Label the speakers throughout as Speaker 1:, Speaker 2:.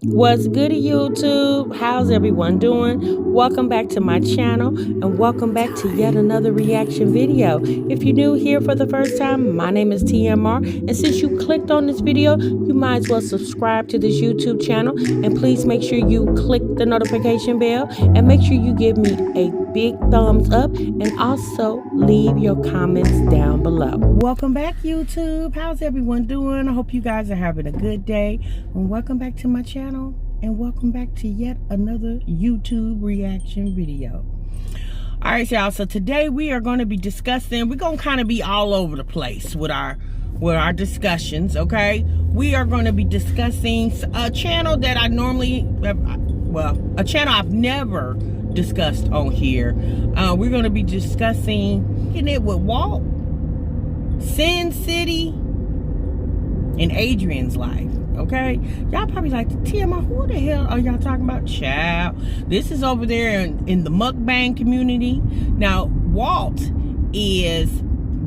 Speaker 1: What's good YouTube? How's everyone doing? Welcome back to my channel and welcome back to yet another reaction video. If you're new here for the first time, my name is TMR, and since you clicked on this video, you might as well subscribe to this YouTube channel, and please make sure you click the notification bell and make sure you give me a big thumbs up and also leave your comments down below. Welcome back YouTube. How's everyone doing? I hope you guys are having a good day, and welcome back to my channel and welcome back to yet another YouTube reaction video. All right, y'all, so today we are going to be discussing, we're going to kind of be all over the place with our discussions, okay? We are going to be discussing a channel that I normally, well, a channel I've never discussed on here. We're going to be discussing it with Walt, Cyncity, and Adrian's life. Okay, y'all probably like, TMI, who the hell are y'all talking about? Child, this is over there in the Mukbang community. Now, Walt is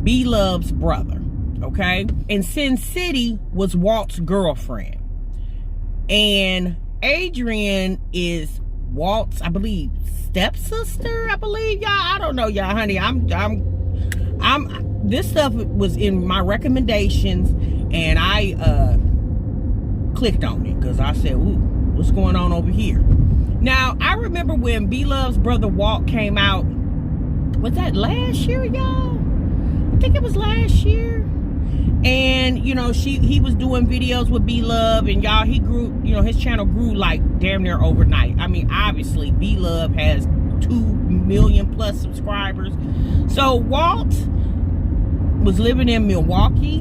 Speaker 1: B-Love's brother, okay? And Cyncity was Walt's girlfriend. And Adrian is Walt's, I believe, stepsister, I believe, y'all. I don't know, y'all, honey. This stuff was in my recommendations, and I clicked on it because I said, ooh, what's going on over here? Now, I remember when B-Love's brother Walt came out, was that last year, y'all? I think it was last year. And, you know, he was doing videos with B-Love, and y'all, he grew, you know, his channel grew like damn near overnight. I mean, obviously, B-Love has 2 million plus subscribers. So Walt was living in Milwaukee,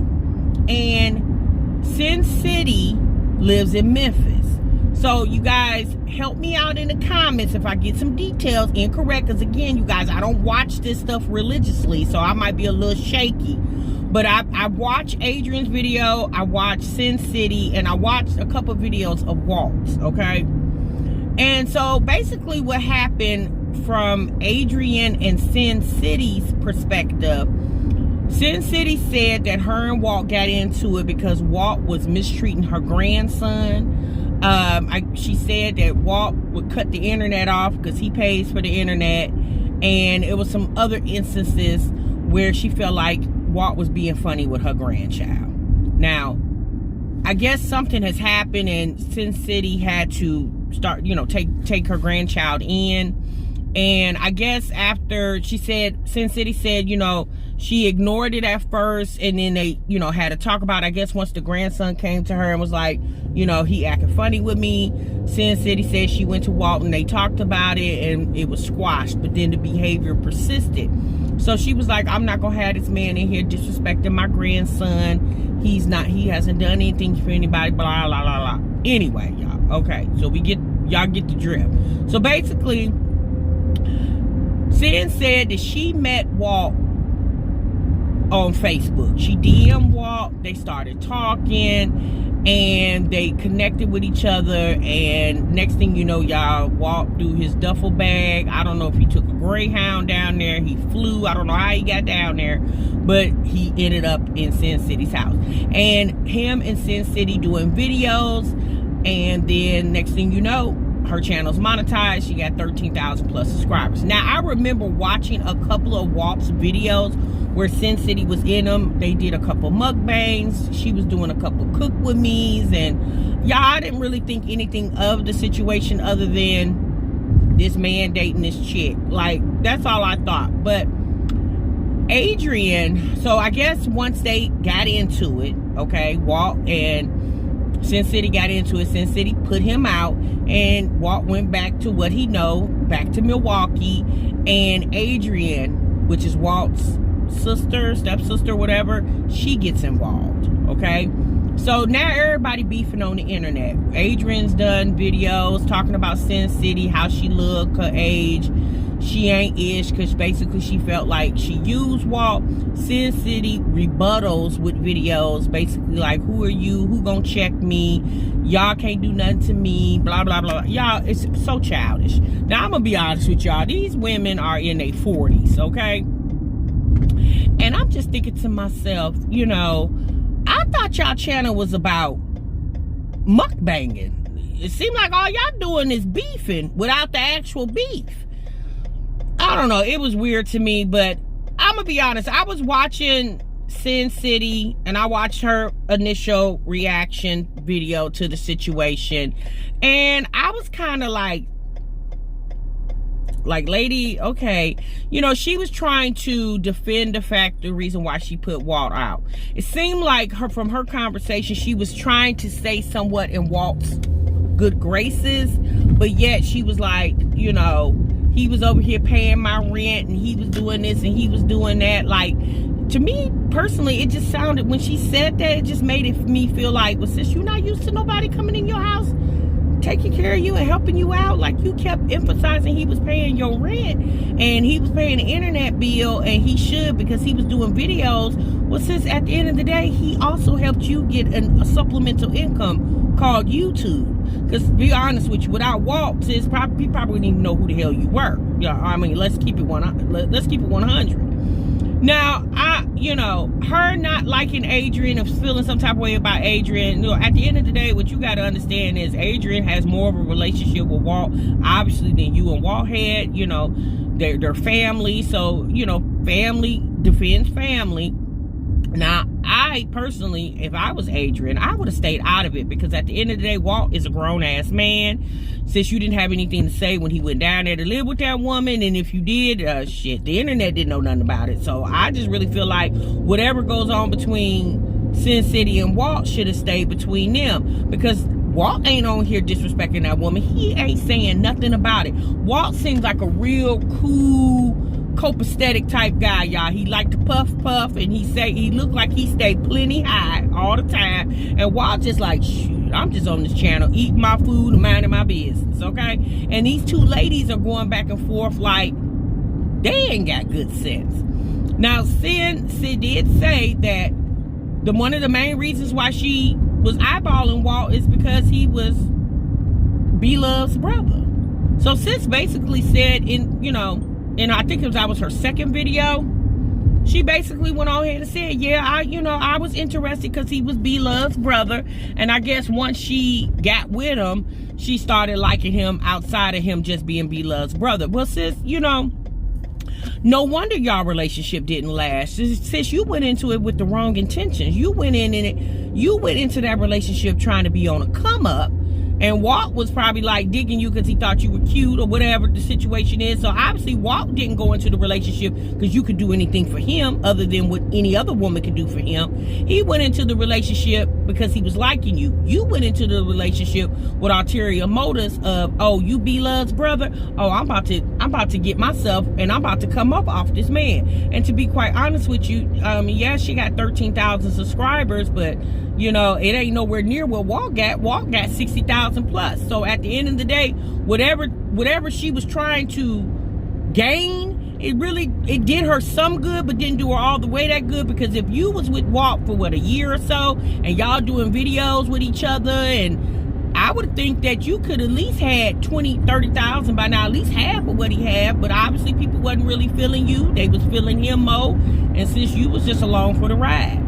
Speaker 1: and Cyncity lives in Memphis. So you guys help me out in the comments if I get some details incorrect, because again, you guys, I don't watch this stuff religiously, so I might be a little shaky. But I watched Adrian's video, I watched Cyncity, and I watched a couple videos of Walt's, okay? And so basically what happened from Adrian and Cyncity's perspective, Cyncity said that her and Walt got into it because Walt was mistreating her grandson. She said that Walt would cut the internet off because he pays for the internet. And it was some other instances where she felt like Walt was being funny with her grandchild. Now, I guess something has happened, and Cyncity had to start, you know, take her grandchild in. And I guess after Cyncity said, you know, she ignored it at first, and then they, you know, had to talk about it. I guess once the grandson came to her and was like, you know, he acting funny with me, Cyncity said she went to Walt and they talked about it, and it was squashed, but then the behavior persisted. So she was like, I'm not gonna have this man in here disrespecting my grandson. He hasn't done anything for anybody, blah, blah, blah, blah. Anyway, y'all, okay, so y'all get the drift. So basically, Cyn said that she met Walt on Facebook. She DM'd Walt, they started talking, and they connected with each other, and next thing you know, y'all, Walt threw his duffel bag. I don't know if he took a Greyhound down there, he flew, I don't know how he got down there, but he ended up in Cyncity's house. And him and Cyncity doing videos, and then next thing you know, her channel's monetized. She got 13,000 plus subscribers. Now, I remember watching a couple of Walt's videos where Cyncity was in them. They did a couple mukbangs. She was doing a couple cook with me's, and y'all, I didn't really think anything of the situation other than this man dating this chick. Like, that's all I thought. But Adrian, so I guess once they got into it, okay, Walt and Cyncity got into it, Cyncity put him out, and Walt went back to what he know, back to Milwaukee, and Adrian, which is Walt's sister, stepsister, whatever, she gets involved, okay? So now everybody beefing on the internet. Adrian's done videos talking about Cyncity, how she look, her age. She ain't ish, because basically she felt like she used Walt. Cyncity rebuttals with videos, basically like, who are you? Who gonna check me? Y'all can't do nothing to me, blah, blah, blah. Y'all, it's so childish. Now, I'm gonna be honest with y'all. These women are in their 40s, okay? And I'm just thinking to myself, you know, I thought y'all channel was about mukbanging. it seemed like all y'all doing is beefing without the actual beef. I don't know. It was weird to me, but I'm gonna be honest. I was watching Cyncity, and I watched her initial reaction video to the situation, and I was kind of like, lady, okay, you know, she was trying to defend the reason why she put Walt out. It seemed like from her conversation, she was trying to stay somewhat in Walt's good graces, but yet she was like, you know, he was over here paying my rent, and he was doing this and he was doing that. Like, to me personally, it just sounded, when she said that, it just made me feel like, well, sis, you're not used to nobody coming in your house taking care of you and helping you out. Like, you kept emphasizing he was paying your rent and he was paying the internet bill, and he should, because he was doing videos. Well, sis, at the end of the day, he also helped you get a supplemental income called YouTube. Because to be honest with you, without Walt, sis, he probably wouldn't even know who the hell you were. Yeah, I mean, let's keep it 100. Let's keep it 100. Now, you know, her not liking Adrian or feeling some type of way about Adrian, you know, at the end of the day, what you got to understand is Adrian has more of a relationship with Walt, obviously, than you and Walt had. You know, they're family, so, you know, family defends family. Now, I personally, if I was Adrian, I would have stayed out of it, because at the end of the day, Walt is a grown-ass man. Since you didn't have anything to say when he went down there to live with that woman, and if you did, shit, the internet didn't know nothing about it. So I just really feel like whatever goes on between Cyncity and Walt should have stayed between them, because Walt ain't on here disrespecting that woman. He ain't saying nothing about it. Walt seems like a real cool, copacetic type guy, y'all. He liked to puff, and he looked like he stayed plenty high all the time. And Walt just like, shoot, I'm just on this channel eating my food and minding my business, okay? And these two ladies are going back and forth like they ain't got good sense. Now, Sid did say that one of the main reasons why she was eyeballing Walt is because he was B-Love's brother. So Sis basically said and I think that was her second video, she basically went on ahead and said, yeah, I was interested because he was B-Love's brother. And I guess once she got with him, she started liking him outside of him just being B-Love's brother. Well, sis, you know, no wonder y'all relationship didn't last. Sis, you went into it with the wrong intentions. You went into that relationship trying to be on a come up. And Walt was probably like digging you because he thought you were cute or whatever the situation is. So obviously Walt didn't go into the relationship because you could do anything for him other than what any other woman could do for him. He went into the relationship because he was liking you. You went into the relationship with ulterior motives of, oh, you B-Love's brother. Oh, I'm about to get myself, and I'm about to come up off this man. And to be quite honest with you, yeah, she got 13,000 subscribers, but you know, it ain't nowhere near what Walt got. Walt got 60,000 plus. So at the end of the day, whatever she was trying to gain, it did her some good, but didn't do her all the way that good. Because if you was with Walt for a year or so, and y'all doing videos with each other, and I would think that you could at least had 20, 30,000 by now, at least half of what he had. But obviously people wasn't really feeling you. They was feeling him more. And since you was just along for the ride.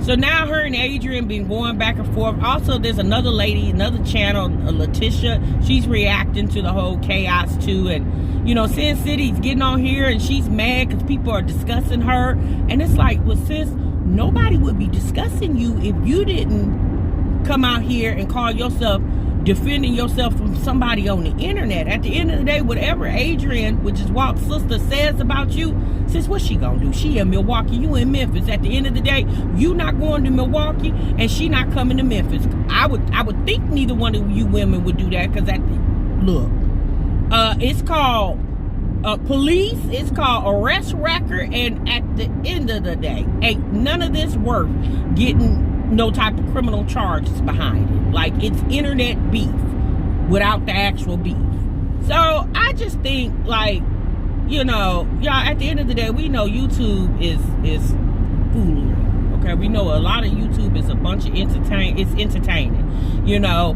Speaker 1: So now her and Adrian been going back and forth. Also, there's another lady, another channel, Letitia. She's reacting to the whole chaos too. And, you know, Cyncity's getting on here and she's mad because people are discussing her. And it's like, well, sis, nobody would be discussing you if you didn't come out here and call yourself defending yourself from somebody on the internet. At the end of the day, whatever Adrian, which is Walt's sister, says about you, sis, what's she gonna do? She in Milwaukee, you in Memphis. At the end of the day, you not going to Milwaukee and she not coming to Memphis. I would think neither one of you women would do that, because it's called police, it's called arrest record, and at the end of the day, ain't none of this worth getting no type of criminal charges behind it. Like, it's internet beef without the actual beef. So I just think, like, you know, y'all, at the end of the day, we know YouTube is foolery. Okay, we know a lot of YouTube is a bunch of entertaining, you know.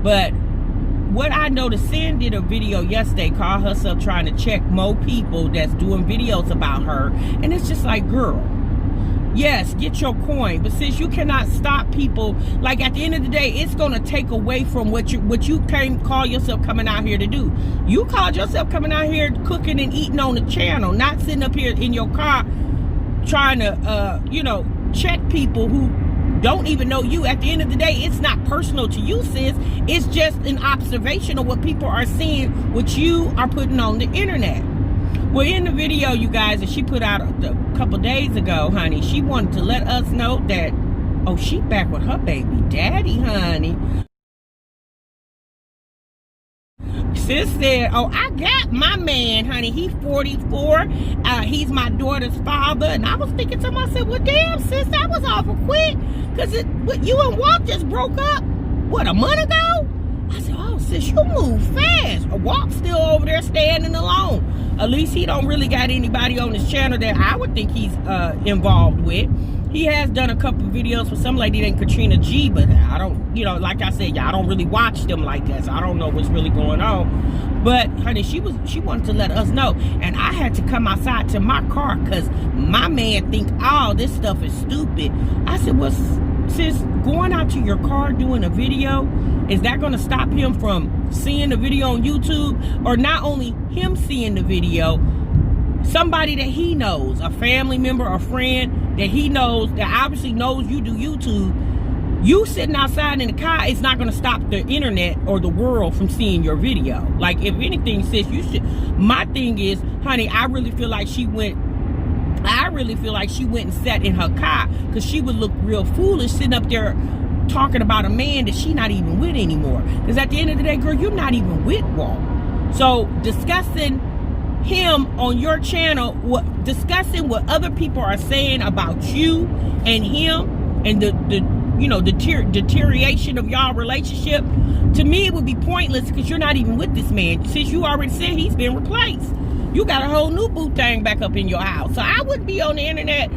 Speaker 1: But what I noticed, Sin did a video yesterday, called herself trying to check more people that's doing videos about her, and it's just like, girl, yes, get your coin. But sis, you cannot stop people. Like, at the end of the day, it's gonna take away from what you came call yourself coming out here to do. You called yourself coming out here cooking and eating on the channel, not sitting up here in your car trying to check people who don't even know you. At the end of the day, it's not personal to you, sis. It's just an observation of what people are seeing, what you are putting on the internet. Well, in the video, you guys, that she put out a couple days ago, honey, she wanted to let us know that, oh, she back with her baby daddy, honey. Sis said, oh, I got my man, honey. He's 44. He's my daughter's father. And I was thinking to myself, well, damn, sis, that was awful quick. Because you and Walt just broke up, what, a month ago? I said, oh, sis, you move fast. Walt's still over there standing alone. At least he don't really got anybody on his channel that I would think he's involved with. He has done a couple of videos for some lady named Katrina G, but I don't, like I said, y'all don't really watch them like that, so I don't know what's really going on. But honey, she wanted to let us know, and I had to come outside to my car because my man think all this stuff is stupid. I said, well, sis, going out to your car doing a video, is that going to stop him from seeing the video on YouTube? Or not only him seeing the video, somebody that he knows, a family member, a friend that he knows, that obviously knows you do YouTube, you sitting outside in the car, it's not going to stop the internet or the world from seeing your video. Like, if anything, sis, you should. My thing is, honey, I really feel like she went and sat in her car, because she would look real foolish sitting up there talking about a man that she not even with anymore. Because at the end of the day, girl, you're not even with Walt. So discussing him on your channel, discussing what other people are saying about you and him, and the deterioration of y'all relationship, to me it would be pointless, because you're not even with this man. Since you already said he's been replaced, you got a whole new boo thing back up in your house. So I wouldn't be on the internet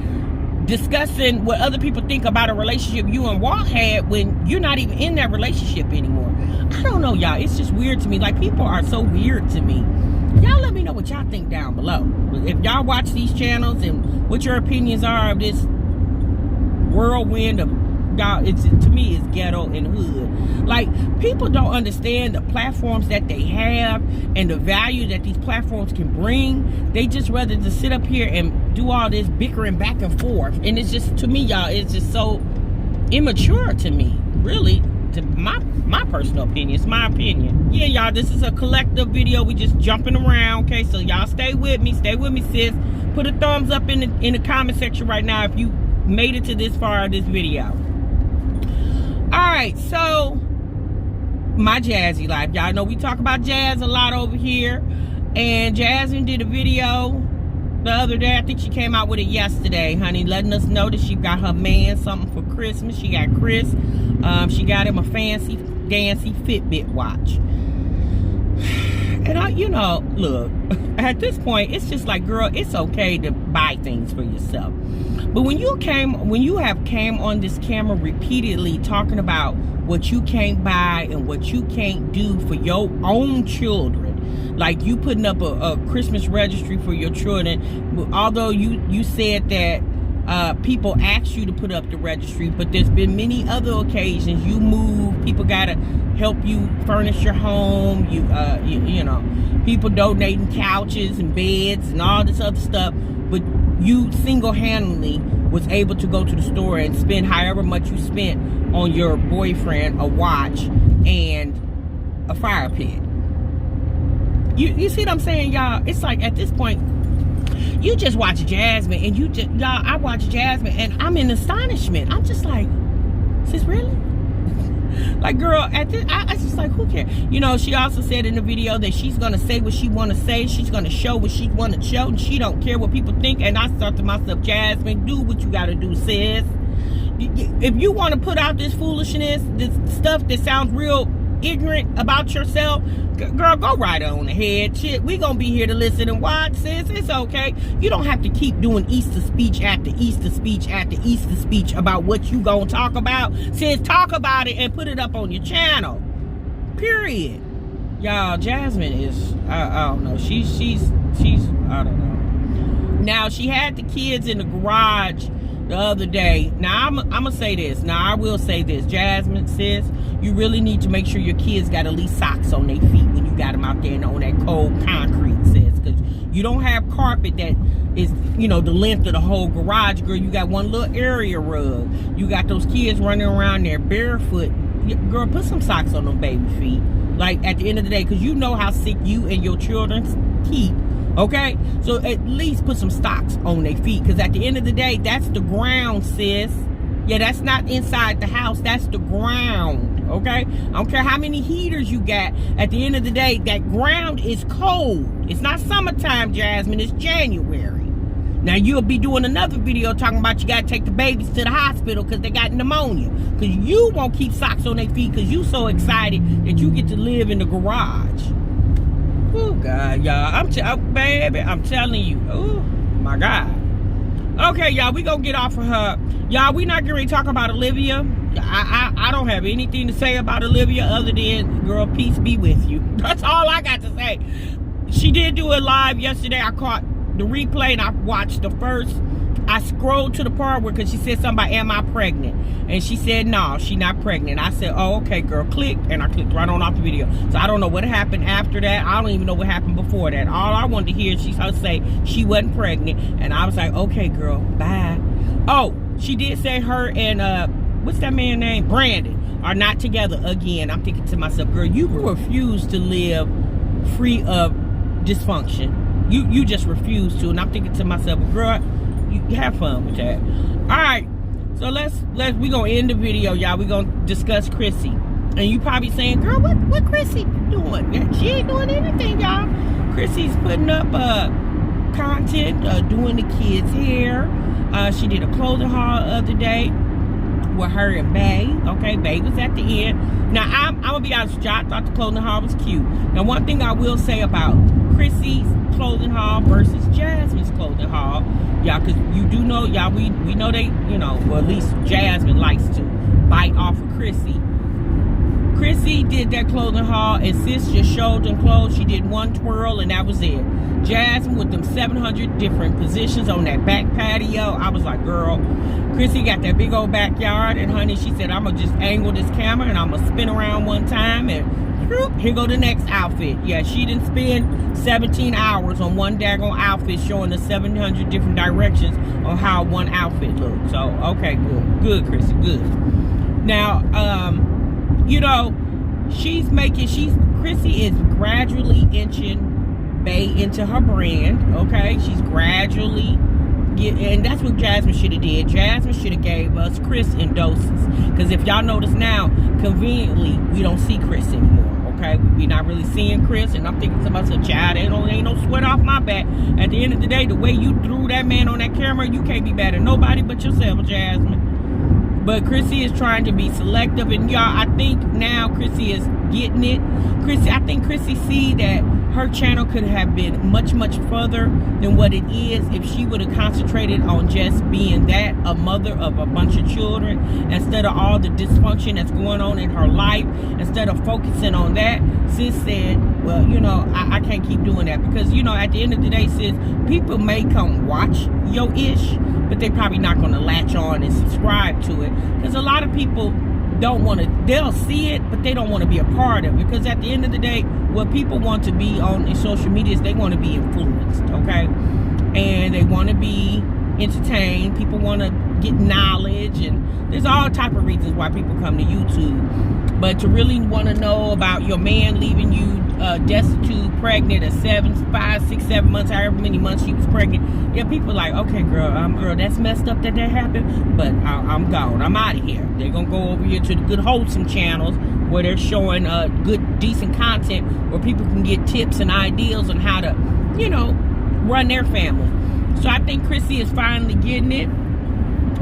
Speaker 1: discussing what other people think about a relationship you and Walt had when you're not even in that relationship anymore. I don't know, y'all. It's just weird to me. Like, people are so weird to me. Y'all let me know what y'all think down below. If y'all watch these channels and what your opinions are of this whirlwind of y'all, to me, it's ghetto and hood. Like, people don't understand the platforms that they have and the value that these platforms can bring. They just rather to sit up here and do all this bickering back and forth. And it's just, to me, y'all, it's just so immature to me, really. To my personal opinion. It's my opinion. Yeah, y'all, this is a collective video. We just jumping around, okay? So y'all stay with me, sis. Put a thumbs up in the comment section right now if you made it to this far of this video. Alright, so my Jazzy Life. Y'all know we talk about Jazz a lot over here. And Jasmine did a video the other day. I think she came out with it yesterday, honey, letting us know that she got her man something for Christmas. She got Chris. She got him a fancy, dancy Fitbit watch. And look, at this point, it's just like, girl, it's okay to buy things for yourself. But when you have came on this camera repeatedly talking about what you can't buy and what you can't do for your own children, like you putting up a Christmas registry for your children, although you said that people ask you to put up the registry, but there's been many other occasions you move, people gotta help you furnish your home, people donating couches and beds and all this other stuff, but you single-handedly was able to go to the store and spend however much you spent on your boyfriend, a watch, and a fire pit. You see what I'm saying, y'all? It's like, at this point, you just watch Jasmine, and I watch Jasmine, and I'm in astonishment. I'm just like, sis, really? Like, girl, I just like, who cares? She also said in the video that she's gonna say what she wanna say. She's gonna show what she wanna show, and she don't care what people think. And I thought to myself, Jasmine, do what you gotta do, sis. If you want to put out this foolishness, this stuff that sounds real ignorant about yourself, girl, go right on ahead. Shit, we gonna be here to listen and watch, sis. It's okay. You don't have to keep doing Easter speech after Easter speech after Easter speech about what you gonna talk about. Sis, talk about it and put it up on your channel. Period. Y'all, Jasmine is, I don't know. She's I don't know. Now, she had the kids in the garage the other day. Now, I'm going to say this. Now, I will say this. Jasmine, sis, you really need to make sure your kids got at least socks on their feet when you got them out there on that cold concrete, sis. Because you don't have carpet that is, you know, the length of the whole garage, girl. You got one little area rug. You got those kids running around there barefoot. Girl, put some socks on them baby feet. Like, at the end of the day, because you know how sick you and your children keep. Okay, so at least put some socks on their feet, because at the end of the day, that's the ground, sis. Yeah, that's not inside the house, that's the ground. Okay, I don't care how many heaters you got. At the end of the day, that ground is cold. It's not summertime, Jasmine, it's January. Now, you'll be doing another video talking about you got to take the babies to the hospital because they got pneumonia, because you won't keep socks on their feet because you so excited that you get to live in the garage. Oh, God, y'all. Baby, I'm telling you. Oh, my God. Okay, y'all, we gonna get off of her. Y'all, we not gonna talk about Olivia. I don't have anything to say about Olivia other than, girl, peace be with you. That's all I got to say. She did do it live yesterday. I caught the replay and I watched the first. I scrolled to the part where, because she said something about, am I pregnant? And she said, no, she not pregnant. I said, oh, okay, girl, click. And I clicked right on off the video. So I don't know what happened after that. I don't even know what happened before that. All I wanted to hear is her say she wasn't pregnant. And I was like, okay, girl, bye. Oh, she did say her and, what's that man's name? Brandon are not together again. I'm thinking to myself, girl, you refuse to live free of dysfunction. You just refuse to. And I'm thinking to myself, girl, you have fun with that. All right, so we gonna end the video, y'all. We gonna discuss Chrissy. And you probably saying, girl, what Chrissy doing? Yeah, she ain't doing anything, y'all. Chrissy's putting up content, doing the kids' hair. She did a clothing haul the other day with her and Bae. Okay, Bae was at the end. Now, I'm gonna be honest with y'all, I thought the clothing haul was cute. Now, one thing I will say about Chrissy's clothing haul versus Jasmine's clothing haul, y'all, because you do know, y'all, we know they, you know, well, at least Jasmine likes to bite off of Chrissy. Chrissy did that clothing haul and sis just showed them clothes. She did one twirl and that was it. Jasmine with them 700 different positions on that back patio. I was like, girl, Chrissy got that big old backyard, and honey, she said, I'm gonna just angle this camera and I'm gonna spin around one time and here go the next outfit. Yeah, she didn't spend 17 hours on one daggone outfit showing the 700 different directions on how one outfit looked. So, okay, good, Chrissy, good. Now, you know, Chrissy is gradually inching Bae into her brand, okay? She's gradually and that's what Jasmine should have did. Jasmine should have gave us Chris in doses. Because if y'all notice now, conveniently, we don't see Chris anymore, okay? We're not really seeing Chris, and I'm thinking to myself, child, ain't no sweat off my back. At the end of the day, the way you threw that man on that camera, you can't be mad at nobody but yourself, Jasmine. But Chrissy is trying to be selective, and y'all, I think now Chrissy is getting it. I think Chrissy see that her channel could have been much, much further than what it is if she would have concentrated on just being that, a mother of a bunch of children, instead of all the dysfunction that's going on in her life. Instead of focusing on that, sis said, well, you know, I can't keep doing that, because, you know, at the end of the day, sis, people may come watch your ish, but they probably not going to latch on and subscribe to it, because a lot of people don't want to, they'll see it, but they don't want to be a part of it. Because at the end of the day, what people want to be on in social media is they want to be influenced, okay? And they want to be entertained. People want to get knowledge, and there's all type of reasons why people come to YouTube. But to really want to know about your man leaving you destitute, pregnant at 5, 6, 7 months, however many months she was pregnant, yeah, people like, okay, girl, that's messed up that happened, but I'm gone, I'm out of here. They're gonna go over here to the good wholesome channels where they're showing good decent content where people can get tips and ideas on how to, you know, run their family. So I think Chrissy is finally getting it.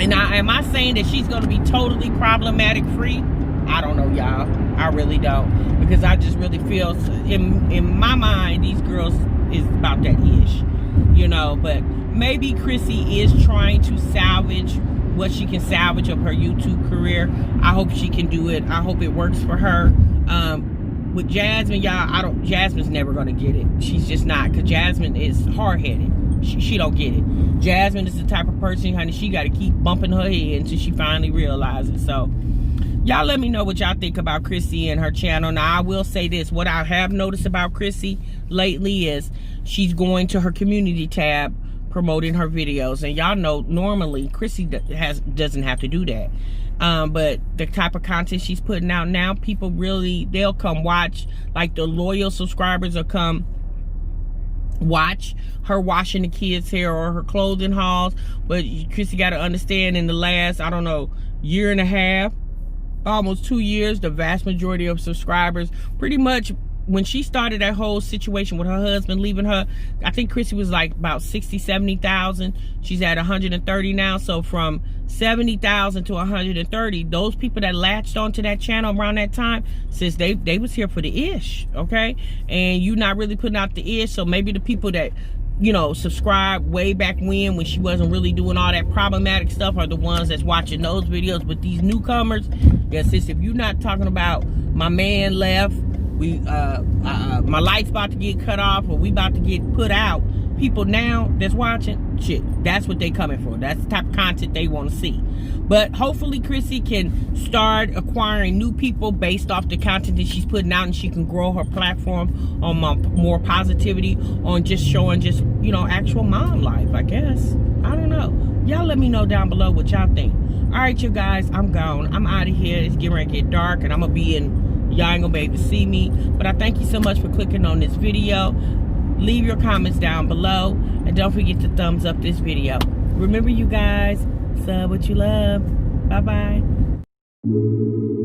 Speaker 1: And am I saying that she's going to be totally problematic free? I don't know, y'all. I really don't. Because I just really feel, in my mind, these girls is about that ish. You know, but maybe Chrissy is trying to salvage what she can salvage of her YouTube career. I hope she can do it. I hope it works for her. With Jasmine, y'all, Jasmine's never going to get it. She's just not. Because Jasmine is hard-headed. She don't get it. Jasmine is the type of person, honey, she got to keep bumping her head until she finally realizes. So y'all let me know what y'all think about Chrissy and her channel. Now, I will say this. What I have noticed about Chrissy lately is she's going to her community tab promoting her videos. And y'all know, normally, Chrissy doesn't have to do that. But the type of content she's putting out now, people really, they'll come watch. Like, the loyal subscribers will come watch her washing the kids' hair or her clothing hauls. But Chrissy got to understand, in the last, I don't know, year and a half, almost 2 years, the vast majority of subscribers, pretty much when she started that whole situation with her husband leaving her, I think Chrissy was like about 60, 70,000. She's at 130 now. So from 70,000 to 130, those people that latched onto that channel around that time, since they was here for the ish, okay? And you not really putting out the ish, so maybe the people that, you know, subscribed way back when she wasn't really doing all that problematic stuff are the ones that's watching those videos. But these newcomers, yeah, sis, if you're not talking about my man left, my light's about to get cut off, or we about to get put out, people now that's watching, shit, that's what they coming for. That's the type of content they want to see. But hopefully Chrissy can start acquiring new people based off the content that she's putting out, and she can grow her platform on more positivity, on just showing just, you know, actual mom life, I guess. I don't know. Y'all let me know down below what y'all think. All right, you guys, I'm gone. I'm out of here. It's getting ready to get dark, and I'm gonna be in, y'all ain't gonna be able to see me. But I thank you so much for clicking on this video. Leave your comments down below, and don't forget to thumbs up this video. Remember, you guys, sub what you love. Bye bye.